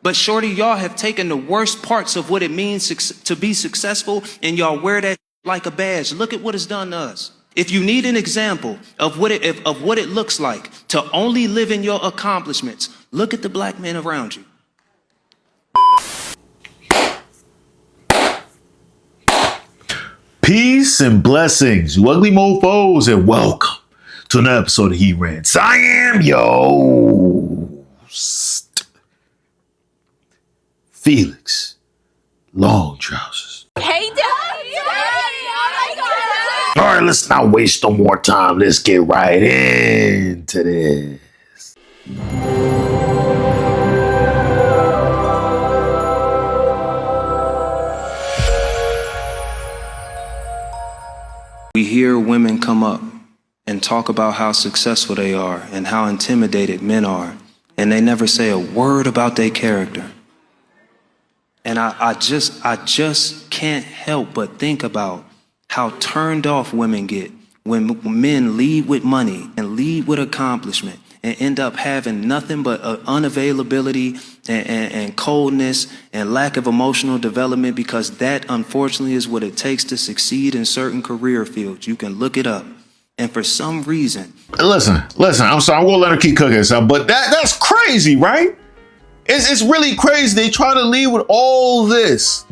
But shorty, y'all have taken the worst parts of what it means to be successful, and y'all wear that like a badge. Look at what it's done to us. If you need an example of what it looks like to only live in your accomplishments, look at the black men around you. Peace and blessings, you ugly mofos, and welcome to another episode of He Rants. I am yo Felix Long Trousers. Hey, Daddy! All right, let's not waste no more time. Let's get right into this. We hear women come up and talk about how successful they are and how intimidated men are, and they never say a word about their character. And I just can't help but think about how turned off women get when men lead with money and lead with accomplishment and end up having nothing but unavailability and coldness and lack of emotional development, because that unfortunately is what it takes to succeed in certain career fields. You can look it up. And for some reason, listen, I'm sorry, I'm gonna let her keep cooking, son, but that's crazy, right? It's really crazy. They try to lead with all this,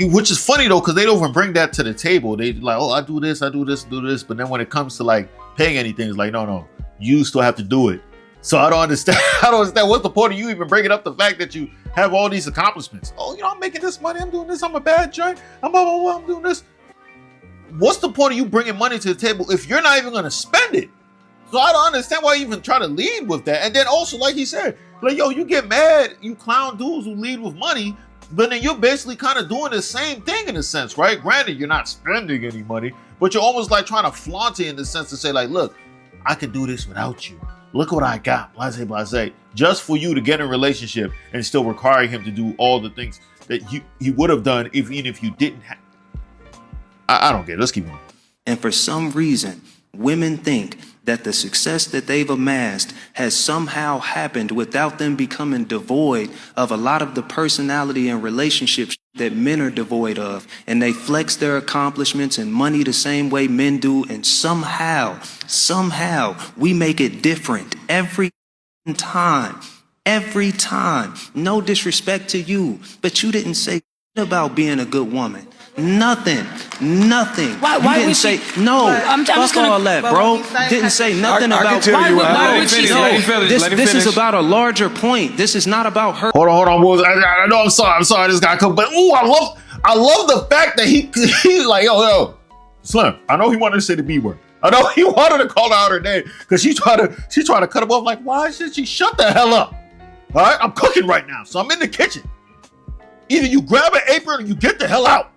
which is funny though, because they don't even bring that to the table. They like, oh, I do this, but then when it comes to like paying anything, it's like, no, you still have to do it. So I don't understand. What's the point of you even bringing up the fact that you have all these accomplishments? Oh, I'm making this money, I'm doing this, I'm a bad joint, I'm blah, blah, blah, I'm doing this. What's the point of you bringing money to the table if you're not even going to spend it? So I don't understand why you even try to lead with that. And then also, like he said, like, yo, you get mad, you clown dudes who lead with money, but then you're basically kind of doing the same thing in a sense, right? Granted, you're not spending any money, but you're almost like trying to flaunt it in the sense to say like, look, I can do this without you. Look what I got, blase, just for you to get in a relationship and still requiring him to do all the things that he would have done even if you didn't have. I don't get it. Let's keep going. and for some reason, women think that the success that they've amassed has somehow happened without them becoming devoid of a lot of the personality and relationships that men are devoid of. And they flex their accomplishments and money the same way men do. And somehow, we make it different every time. Every time. No disrespect to you, but you didn't say about being a good woman. Nothing. Why You didn't say no. I'm just Fuck gonna- all that, bro. Didn't say nothing I about. can tell you what. Why Let would him she finish. say- This is about a larger point. This is not about her. Hold on, boys. I know. I'm sorry. This guy come, but I love the fact that he's like, yo, Slim. I know he wanted to say the B word. I know he wanted to call out her name because she tried to cut him off. Like, why should she shut the hell up? All right, I'm cooking right now, so I'm in the kitchen. Either you grab an apron or you get the hell out.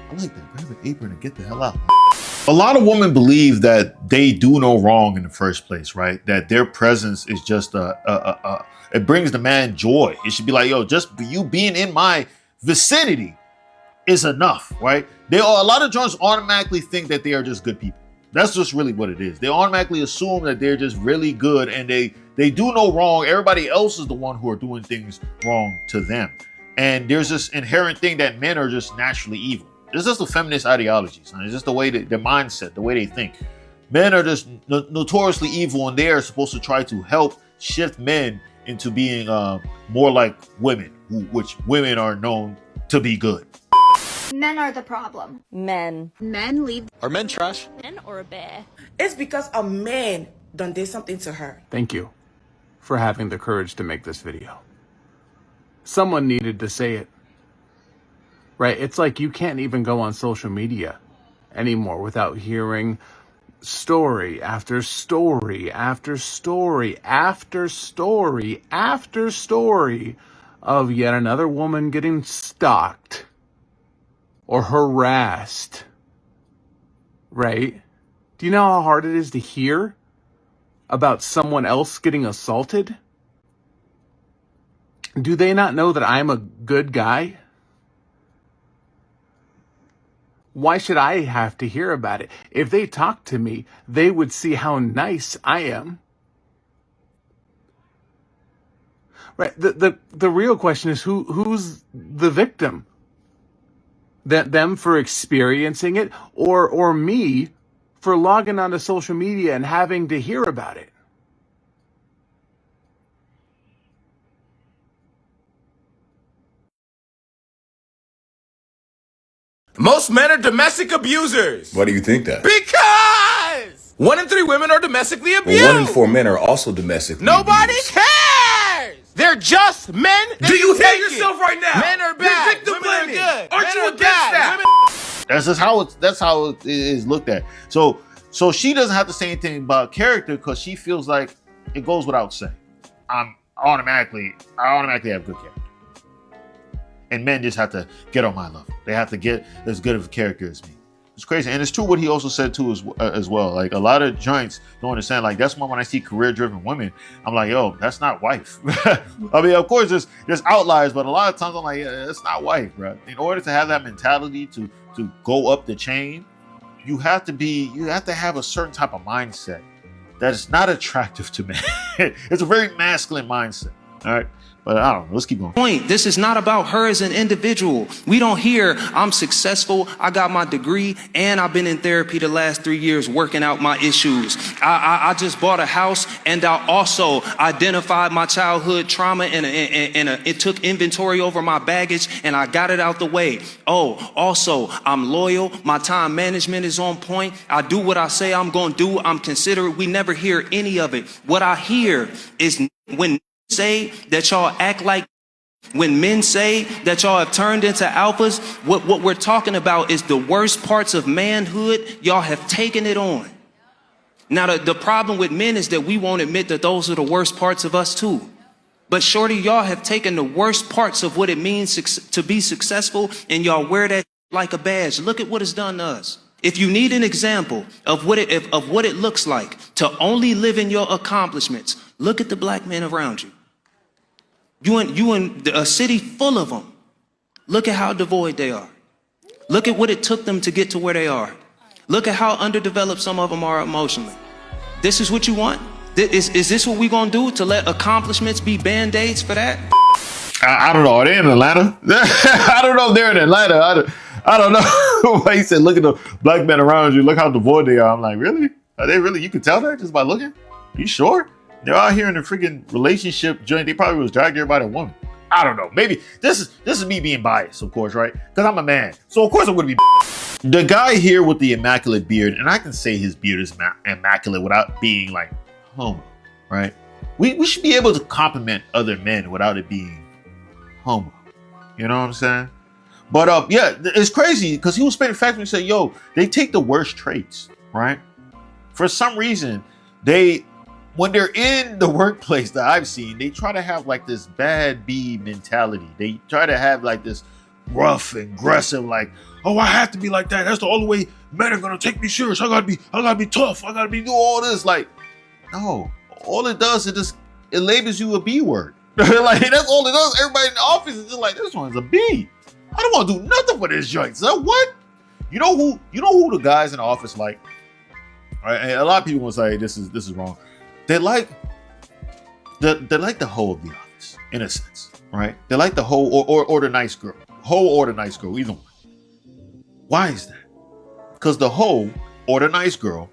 I like that. Grab an apron and get the hell out. A lot of women believe that they do no wrong in the first place, right? That their presence is just it brings the man joy. It should be like, yo, just you being in my vicinity is enough, right? A lot of joints automatically think that they are just good people. That's just really what it is. They automatically assume that they're just really good and they do no wrong. Everybody else is the one who are doing things wrong to them. And there's this inherent thing that men are just naturally evil. It's just a feminist ideology. Son. It's just the way their mindset, the way they think. Men are just notoriously evil, and they are supposed to try to help shift men into being more like women, which women are known to be good. Men are the problem. Men leave. Are men trash? Men or a bear? It's because a man done did something to her. Thank you for having the courage to make this video. Someone needed to say it. Right? It's like you can't even go on social media anymore without hearing story after story after story after story after story of yet another woman getting stalked or harassed. Right? Do you know how hard it is to hear about someone else getting assaulted? Do they not know that I'm a good guy? Why should I have to hear about it? If they talk to me, they would see how nice I am. Right. The real question is who's the victim? That them for experiencing it, or me for logging onto social media and having to hear about it. Most men are domestic abusers. Why do you think that? Because 1 in 3 women are domestically abused. Well, 1 in 4 men are also domestically Nobody abused. cares. They're just men. Do you hate take yourself it. right now? Men are bad. You're victim Women are blaming. good. Aren't Men you are against bad. that? Women That's how it is looked at. So she doesn't have to say anything about character because she feels like it goes without saying. I automatically have good character. And men just have to get on my level. They have to get as good of a character as me. It's crazy. And it's true what he also said too as well. Like a lot of joints don't understand. Like that's why when I see career-driven women, I'm like, yo, that's not wife. I mean, of course there's outliers, but a lot of times I'm like, yeah, that's not wife, bro. In order to have that mentality to go up the chain, you have to have a certain type of mindset that is not attractive to men. It's a very masculine mindset. All right. But I don't know. Let's keep going. Point. This is not about her as an individual. We don't hear, I'm successful, I got my degree, and I've been in therapy the last 3 years working out my issues. I just bought a house, and I also identified my childhood trauma, and it took inventory over my baggage, and I got it out the way. Oh, also, I'm loyal. My time management is on point. I do what I say I'm going to do. I'm considerate. We never hear any of it. What I hear is when say that y'all act like, when men say that y'all have turned into alphas, what we're talking about is the worst parts of manhood. Y'all have taken it on. Now, the problem with men is that we won't admit that those are the worst parts of us too. But shorty, y'all have taken the worst parts of what it means to be successful, and y'all wear that like a badge. Look at what it's done to us. If you need an example of what it looks like to only live in your accomplishments, look at the black men around you. You in a city full of them. Look at how devoid they are. Look at what it took them to get to where they are. Look at how underdeveloped some of them are emotionally. This is what you want? Is this what we gonna do, to let accomplishments be band-aids for that? I don't know. Are they in Atlanta? I don't know if they're in Atlanta. I don't know. He said, look at the black men around you. Look how devoid they are. I'm like, really? Are they really? You can tell that just by looking? You sure? They're out here in a freaking relationship joint. They probably was dragged here by the woman. I don't know. Maybe this is me being biased, of course, right? Because I'm a man. So of course I'm going to be. The guy here with the immaculate beard, and I can say his beard is immaculate without being like homo, right? We should be able to compliment other men without it being homo. You know what I'm saying? But yeah, it's crazy because he was spitting facts when he said, yo, they take the worst traits, right? For some reason, when they're in the workplace that I've seen, they try to have like this bad bee mentality. They try to have like this rough and aggressive, like, oh, I have to be like that. That's the only way men are gonna take me serious. I gotta be tough. I gotta do all this. Like, no, all it does is it labels you a B word. Like that's all it does. Everybody in the office is just like, this one's a B. I don't want to do nothing for this joint. So what? You know who the guys in the office like? Right? And a lot of people will say this is wrong. They like the hoe of the office, in a sense, right? They like the hoe or the nice girl. Hoe or the nice girl, either one. Why is that? Because the hoe or the nice girl,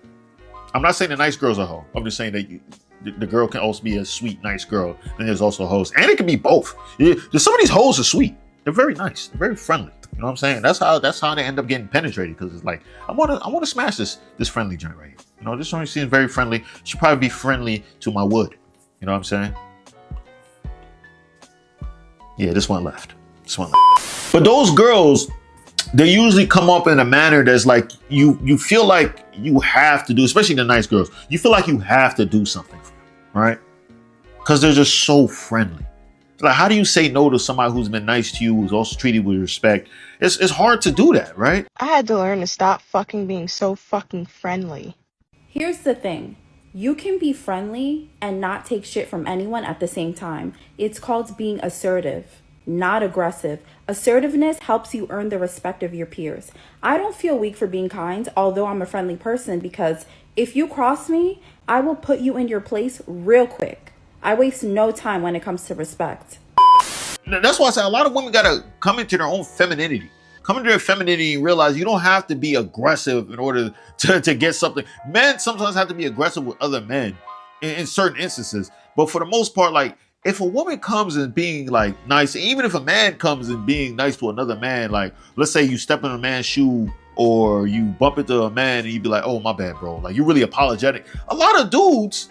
I'm not saying the nice girl's a hoe. I'm just saying that the girl can also be a sweet, nice girl. And there's also hoes. And it can be both. Some of these hoes are sweet. They're very nice. They're very friendly. You know what I'm saying? That's how they end up getting penetrated, because it's like, I want to smash this friendly joint right here. You know, this joint seems very friendly. Should probably be friendly to my wood. You know what I'm saying? Yeah, this one left. But those girls, they usually come up in a manner that's like you feel like you have to do, especially the nice girls. You feel like you have to do something for them, right? Because they're just so friendly. Like, how do you say no to somebody who's been nice to you, who's also treated with respect? It's hard to do that, right? I had to learn to stop fucking being so fucking friendly. Here's the thing. You can be friendly and not take shit from anyone at the same time. It's called being assertive, not aggressive. Assertiveness helps you earn the respect of your peers. I don't feel weak for being kind, although I'm a friendly person, because if you cross me, I will put you in your place real quick. I waste no time when it comes to respect. That's why I say a lot of women gotta come into their own femininity. Come into their femininity and realize you don't have to be aggressive in order to get something. Men sometimes have to be aggressive with other men in certain instances. But for the most part, like, if a woman comes and being like nice, even if a man comes and being nice to another man, like let's say you step in a man's shoe or you bump into a man and you be like, oh, my bad, bro. Like, you're really apologetic. A lot of dudes,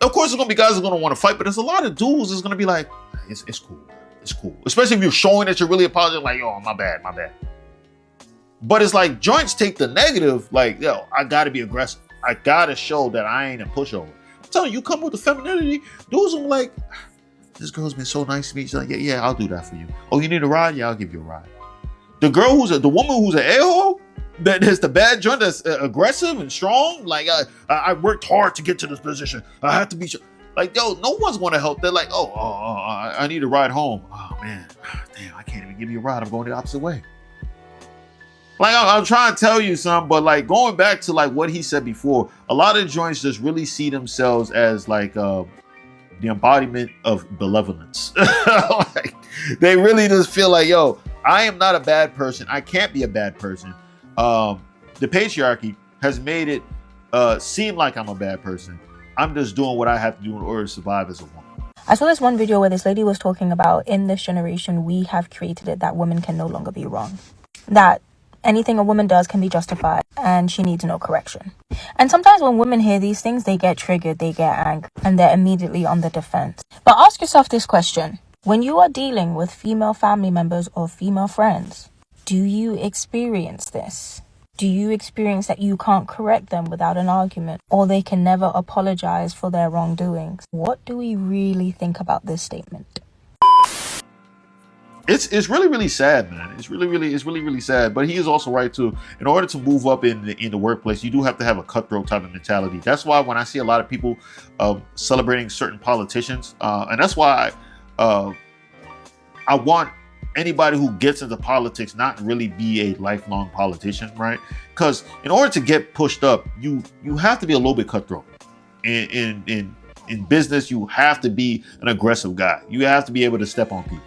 of course, there's gonna be guys that are gonna want to fight, but there's a lot of dudes that's gonna be like, it's cool. It's cool. Especially if you're showing that you're really apologetic, like, oh, my bad. But it's like joints take the negative, like, yo, I gotta be aggressive. I gotta show that I ain't a pushover. I'm telling you, come with the femininity, dudes are like, this girl's been so nice to me. She's like, yeah, I'll do that for you. Oh, you need a ride? Yeah, I'll give you a ride. The woman who's an a-hole, that is the bad joint that's aggressive and strong. Like, I worked hard to get to this position. I have to be sure. Like, yo, no one's going to help. They're like, I need a ride home. Oh, man. Damn, I can't even give you a ride. I'm going the opposite way. Like, I'm trying to tell you something, but like going back to like what he said before, a lot of joints just really see themselves as like the embodiment of benevolence. Like, they really just feel like, yo, I am not a bad person. I can't be a bad person. The patriarchy has made it seem like I'm a bad person. I'm just doing what I have to do in order to survive as a woman. I saw this one video where this lady was talking about, in this generation, we have created it that women can no longer be wrong. That anything a woman does can be justified and she needs no correction. And sometimes when women hear these things, they get triggered, they get angry, and they're immediately on the defense. But ask yourself this question. When you are dealing with female family members or female friends, do you experience this? Do you experience that you can't correct them without an argument, or they can never apologize for their wrongdoings? What do we really think about this statement? It's really, really sad, man. It's really sad. But he is also right too. In order to move up in the workplace, you do have to have a cutthroat type of mentality. That's why when I see a lot of people celebrating certain politicians, and that's why I want anybody who gets into politics not really be a lifelong politician, right? Because in order to get pushed up, you have to be a little bit cutthroat. In business, you have to be an aggressive guy. You have to be able to step on people.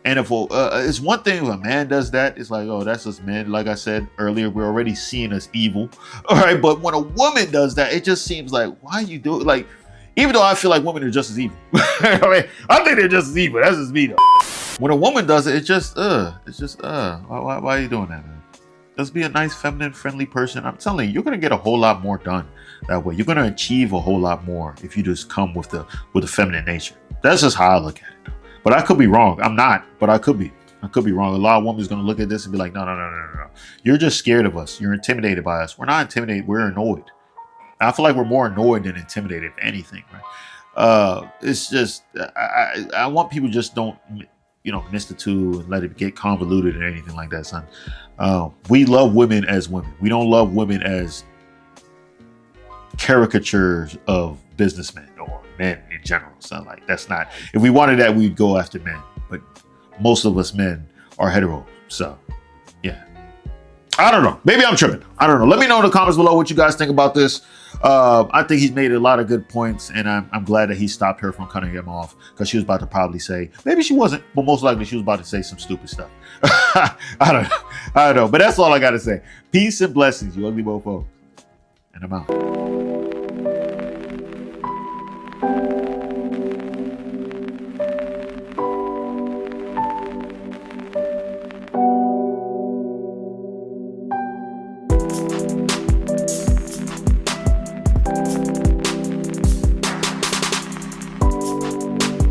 And if it's one thing if a man does that, it's like, oh, that's just man. Like I said earlier, we're already seen as evil. All right, but when a woman does that, it just seems like, why you do it? Like, even though I feel like women are just as evil. I mean, I think they're just as evil. That's just me though. When a woman does it, it's just why are you doing that, man? Just be a nice, feminine, friendly person. I'm telling you, you're gonna get a whole lot more done that way. You're gonna achieve a whole lot more if you just come with the feminine nature. That's just how I look at it, though. But I could be wrong. I'm not, but I could be. I could be wrong. A lot of women is gonna look at this and be like, no. You're just scared of us. You're intimidated by us. We're not intimidated. We're annoyed. I feel like we're more annoyed than intimidated, if anything, right? It's just I want people just don't, miss the two and let it get convoluted or anything like that, son. We love women as women. We don't love women as caricatures of businessmen or men in general. So like, that's not, if we wanted that, we'd go after men, but most of us men are hetero. So yeah, I don't know. Maybe I'm tripping. I don't know. Let me know in the comments below what you guys think about this. I think he's made a lot of good points, and I'm glad that he stopped her from cutting him off, because she was about to probably say, maybe she wasn't, but most likely she was about to say some stupid stuff. I don't know. But that's all I got to say. Peace and blessings, you ugly mofo. And I'm out.